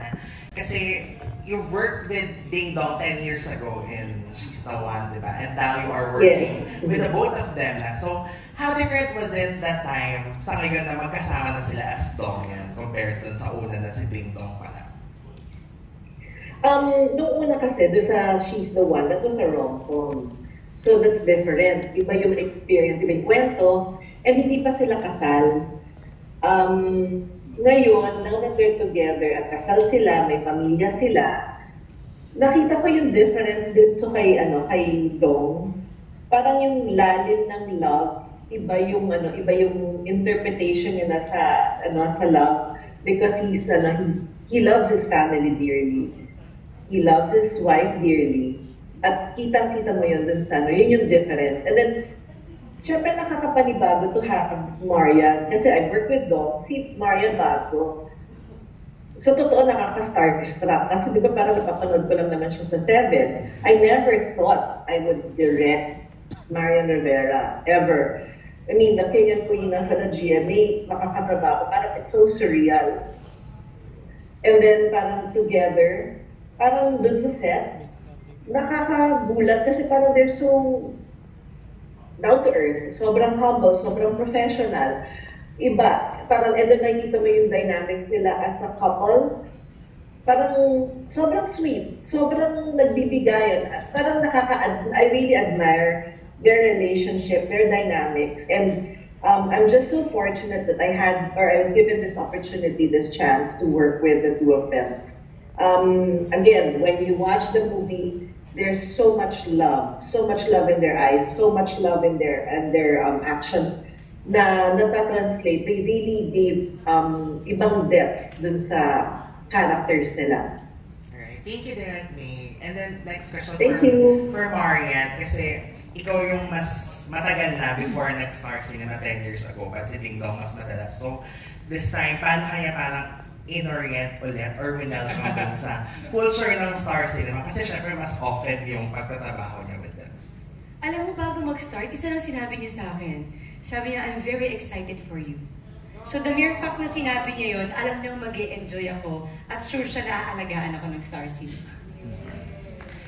na, kasi you worked with Ding Dong 10 years ago in She's the One, di ba? And now you are working with the both of them na. So, how different was it that time sa ngayon na magkasama na sila as Dong yan compared dun sa una na si Ding Dong pala? Nung una kasi, doon sa She's the One, that was a rom-com. So that's different. Iba yung experience, iba yung kwento, and hindi pa sila kasal. Ngayon, now that they're together at kasal sila, may pamilya sila, nakita ko yung difference din so kay Dong. Parang yung lalim ng love, iba yung interpretation niya sa love because he loves his family dearly. He loves his wife dearly. At kitang-kita mo yun dun sa yun yung difference. And then, syempre nakakapanibago to have Marian. Kasi I work with Dong, si Marian bago. So, totoo nakaka-starstruck. Kasi di ba parang napapanood ko lang naman siya sa Seven. I never thought I would direct Marian Rivera, ever. I mean, the Kenyan Queen na sa GMA, makakatrabaho. Parang it's so surreal. And then, parang together, parang dun sa set, nakakagulat kasi parang they're so down to earth, sobrang humble, sobrang professional. Iba, parang and then nakikita mo yung dynamics nila as a couple, parang sobrang sweet, sobrang nagbibigayan. Parang I really admire their relationship, their dynamics, and I'm just so fortunate that I was given this opportunity, this chance to work with the two of them. Again, when you watch the movie, there's so much love in their eyes, so much love in their actions na nata-translate. They really gave ibang depth dun sa characters nila. Alright, thank you, Derek May. And then next question for Marian, kasi ikaw yung mas matagal na before nag-Star Cinema 10 years ago, but si Ding Dong mas madalas. So, this time, paano kaya parang in-orient ulit or winelcome dun sa culture ng Star Cinema? Kasi syempre mas often yung pagtatrabaho niya with them. Alam mo, bago mag-start, isa lang sinabi niya sa akin. Sabi niya, I'm very excited for you. So the mere fact na sinabi niya yun, alam niyang mag-e-enjoy ako at sure siya na aalagaan ako ng Star Cinema.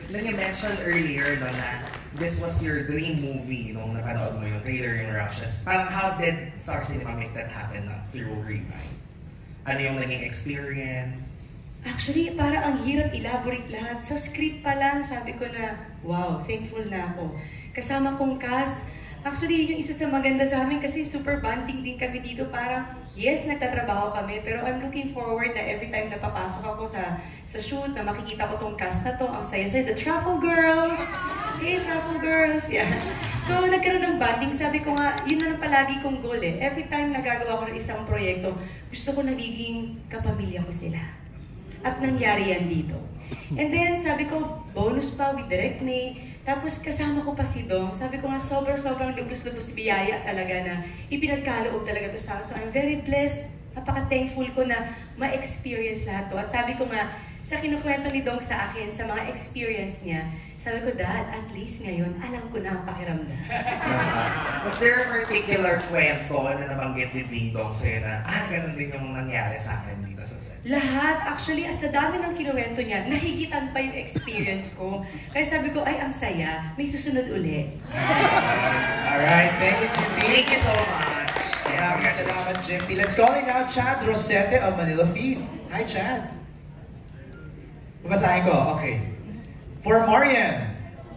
Then you mentioned earlier no, na this was your dream movie nung napanood mo yung trailer, yung Rushes. Parang how did Star Cinema make that happen through Rewind? Ano yung naging experience? Actually, parang ang hirap elaborate lahat. Sa script pa lang, sabi ko na, wow, thankful na ako. Kasama kong cast, actually, yun yung isa sa maganda sa amin kasi super bonding din kami dito. Parang, yes, nagtatrabaho kami, pero I'm looking forward na every time na papasok ako sa shoot, na makikita ko tong cast na to, ang saya-saya, the Truffle Girls! Hey, Truffle Girls! Yeah. So, nagkaroon ng bonding. Sabi ko nga, yun na lang palagi kong goal eh. Every time nagagawa ko ng isang proyekto, gusto ko nagiging kapamilya ko sila. At nangyari yan dito. And then, sabi ko, bonus pa with Direct May. Tapos kasama ko pa si Dong. Sabi ko nga, sobrang lubos-lubos biyaya talaga na ipinagkaloob talaga to sa akin. So I'm very blessed. Napaka-thankful ko na ma-experience lahat to. At sabi ko nga, sa kinukwento ni Dong sa akin, sa mga experience niya, sabi ko, Dad, at least ngayon, alam ko na ang pakiramdam. Was there a particular kwento na nabanggit ni Ding Dong sa'yo na, ganun din yung nangyari sa akin dito sa set? Lahat. Actually, sa dami ng kinuwento niya, nahigitan pa yung experience ko. Kaya sabi ko, ay, ang saya. May susunod uli. Alright, thank you, Jimpy. Thank you so much. Maraming salamat, Jimpy. Let's call in now Chad Rosete of Manila Feed. Hi, Chad. Babasahin ko, okay. For Marian,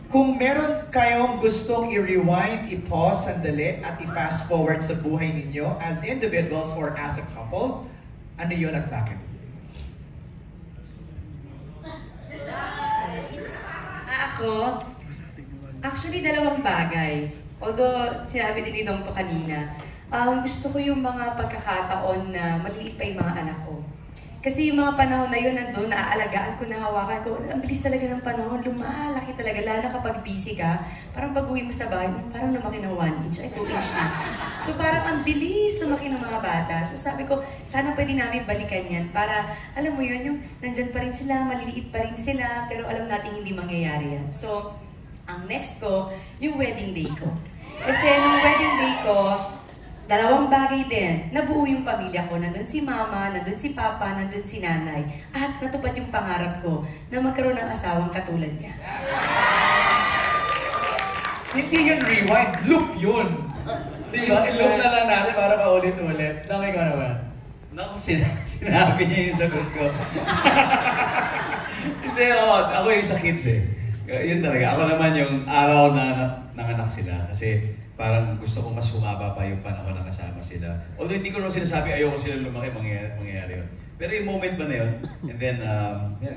kung meron kayong gustong i-rewind, i-pause sandali at i-fast forward sa buhay ninyo as individuals or as a couple, ano yun at bakit? Ako, actually dalawang bagay. Although sinabi din ni Dong to kanina, gusto ko yung mga pagkakataon na maliit pa yung mga anak ko. Kasi yung mga panahon na yun, nandun, naaalagaan ko, nahawakan ko, ang bilis talaga ng panahon, lumalaki talaga, lalo na kapag busy ka, parang pag-uwi mo sa bahay, parang lumaki ng 1 inch, ay 2 inch na. So parang ang bilis lumaki ng mga bata. So sabi ko, sana pwede namin balikan yan para, alam mo yun, yung nandyan pa rin sila, maliliit pa rin sila, pero alam natin hindi mangyayari yan. So, ang next ko, yung wedding day ko. Kasi nung wedding day ko, Dalawang bagay din, nabuo yung pamilya ko. Nandun si mama, nandun si papa, nandun si nanay. At natupad yung pangarap ko na magkaroon ng asawang katulad niya. Hindi yun rewind, loop yun. Di ba? I-loop na lang natin para paulit-ulit. Dami ko naman. Naku, sinabi niya yung sagot ko. Hindi, ako yung sa kids eh. Yun talaga. Ako naman yung araw na nanganak sila. Kasi parang gusto ko mas humaba pa yung panahon na kasama sila. Although hindi ko naman sinasabi ayoko sila lumaki, mangyayari yun. Pero yung moment ba na yun, and then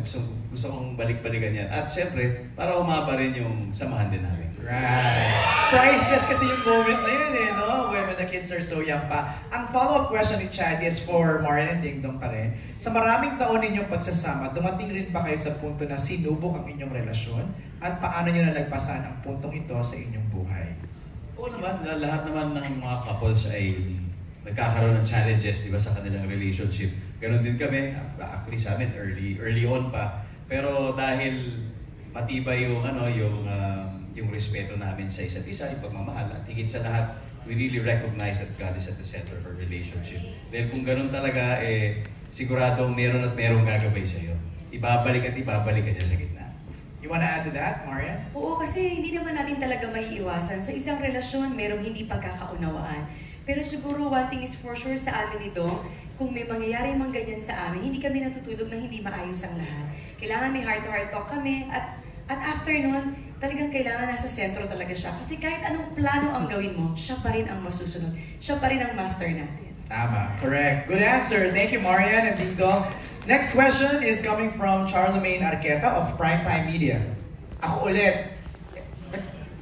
gusto kong balik-balikan yan. At syempre, para humaba rin yung samahan din namin. Right. Priceless kasi yung moment na yun eh, no? When the kids are so young pa. Ang follow-up question ni Chad is for Marian and Dingdong pa rin. Sa maraming taon ninyong pagsasama, dumating rin ba kayo sa punto na sinubok ang inyong relasyon? At paano nyo nalagpasan ang puntong ito sa inyong buhay? Oo naman, lahat naman ng mga couples ay nagkakaroon ng challenges, di ba, sa kanilang relationship. Ganon din kami, actually sa amin, early on pa. Pero dahil matibay yung respeto namin sa isa't isa, yung pagmamahal, at higit sa lahat, we really recognize that God is at the center of our relationship. Dahil kung ganon talaga, siguradong meron at merong gagabay sa'yo. Ibabalik at ibabalik ka niya sa gitna. You wanna add to that, Marian? Oo, kasi hindi naman natin talaga maiiwasan. Sa isang relasyon, merong hindi pagkakaunawaan. Pero siguro one thing is for sure sa amin ito, kung may mangyayari mang ganyan sa amin, hindi kami natutulog na hindi maayos ang lahat. Kailangan may heart-to-heart talk kami at after nun, talagang kailangan nasa sentro talaga siya. Kasi kahit anong plano ang gawin mo, siya pa rin ang masusunod. Siya pa rin ang master natin. Tama, correct. Good answer. Thank you, Marian and Dingdong. Next question is coming from Charlemagne Arqueta of Primetime Media. Ako ulit.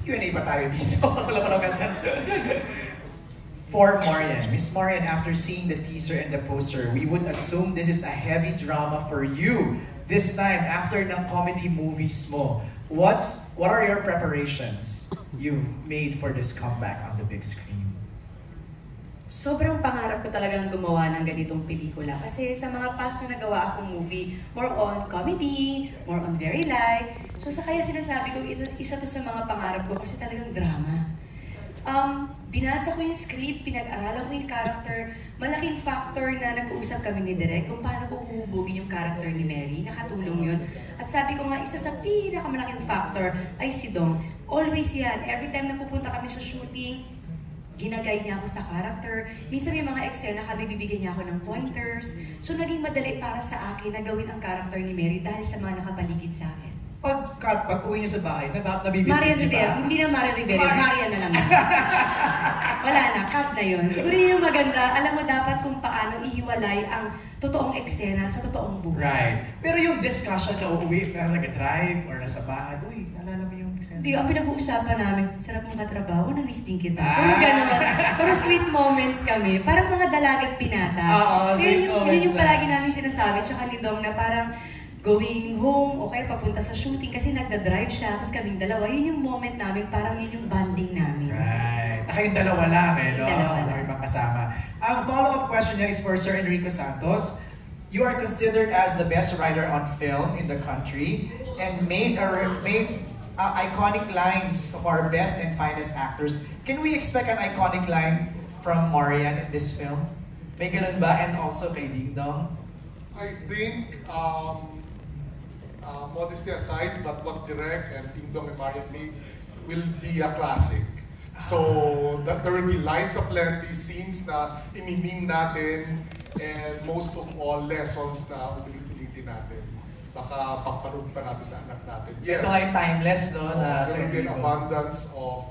Q&A pa tayo dito. For Marian. Miss Marian, after seeing the teaser and the poster, we would assume this is a heavy drama for you. This time, after ng comedy movies mo, what are your preparations you've made for this comeback on the big screen? Sobrang pangarap ko talagang gumawa ng ganitong pelikula. Kasi sa mga past na nagawa akong movie, more on comedy, more on very light. So kaya sinasabi ko, isa to sa mga pangarap ko kasi talagang drama. Binasa ko yung script, pinag-aralan ko yung character. Malaking factor na nag-uusap kami ni Direk kung paano ko uhubugin yung character ni Mary. Nakatulong yun. At sabi ko nga, isa sa pinakamalaking factor ay si Dong. Always yan. Every time na pupunta kami sa shooting, ginagay niya ako sa character. Minsan may mga eksena kami, bibigyan niya ako ng pointers. So naging madali para sa akin na gawin ang character ni Mary dahil sa mga nakapaligid sa akin. Pag-uwi niyo sa bahay, nabibigyan Marian Rivera. Hindi na Marian Rivera. Marian na lang. Wala na. Cut na yun. Siguro yun yung maganda. Alam mo dapat kung paano ihiwalay ang totoong eksena sa totoong buhay. Right. Pero yung discussion na uuwi, pero nag-drive or nasa bahay, uy, naalala mo yung eksena? Hindi, ang pinag-uusapan namin, sarap ng katrabaho, na-miss din kita. Pero gano'n. Pero sweet moments kami. Parang mga dalagat pinata. Oo, sweet moments yun yung palagi namin sinasabi, tsaka ni Dong na parang going home o kaya papunta sa shooting kasi nagda-drive siya, tapos kaming dalawa. Yun yung moment namin, parang yun yung bonding namin. Right. Kayong dalawa lang eh, no? Dalawa lang. Ibang kasama. Ang follow-up question niya is for Sir Enrico Santos. You are considered as the best writer on film in the country and made iconic lines of our best and finest actors. Can we expect an iconic line from Marian in this film? May ganun ba? And also kay Dingdong? I think, modesty aside, but what Direk and Dingdong and Marian made will be a classic. So, that there will be lines aplenty, scenes na imimim natin, and most of all, lessons na ulit-ulitin natin. Baka paparoon pa natin sa anak natin. Yes. Ito ay timeless, no? There will be an abundance of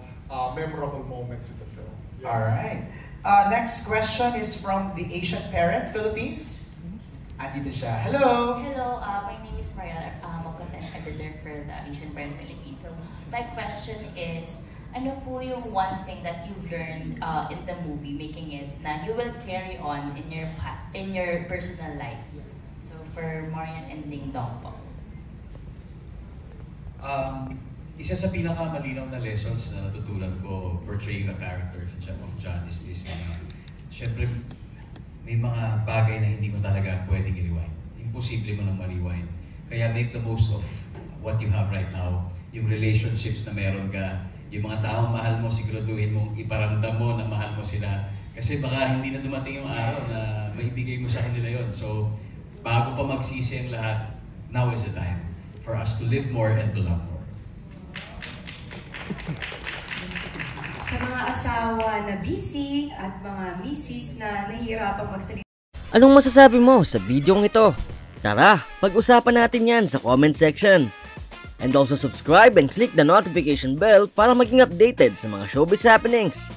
memorable moments in the film. Yes. Alright. Next question is from the Asian Parent, Philippines. Andito siya. Hello! Hello, my name is Mariel. I'm a content editor for the Asian Brand Philippines. So, my question is, ano po yung one thing that you've learned in the movie, making it, na you will carry on in your personal life? So, for Marian and Dingdong po. Isa sa pinakamalinaw na lessons na natutunan ko portraying the character of John is na syempre may mga bagay na hindi mo talaga pwedeng i-rewind. Imposible mo nang ma-rewind. Kaya make the most of what you have right now. Yung relationships na meron ka, yung mga taong mahal mo, siguraduhin mong iparamdam mo na mahal mo sila Kasi baka hindi na dumating yung araw na maibigay mo sa kanila yon. So, bago pa magsisi ang lahat, now is the time for us to live more and to love more. Sa mga asawa na busy at mga misis na nahihirapang magsalita. Anong masasabi mo sa videong ito? Tara, pag-usapan natin yan sa comment section. And also subscribe and click the notification bell para maging updated sa mga showbiz happenings.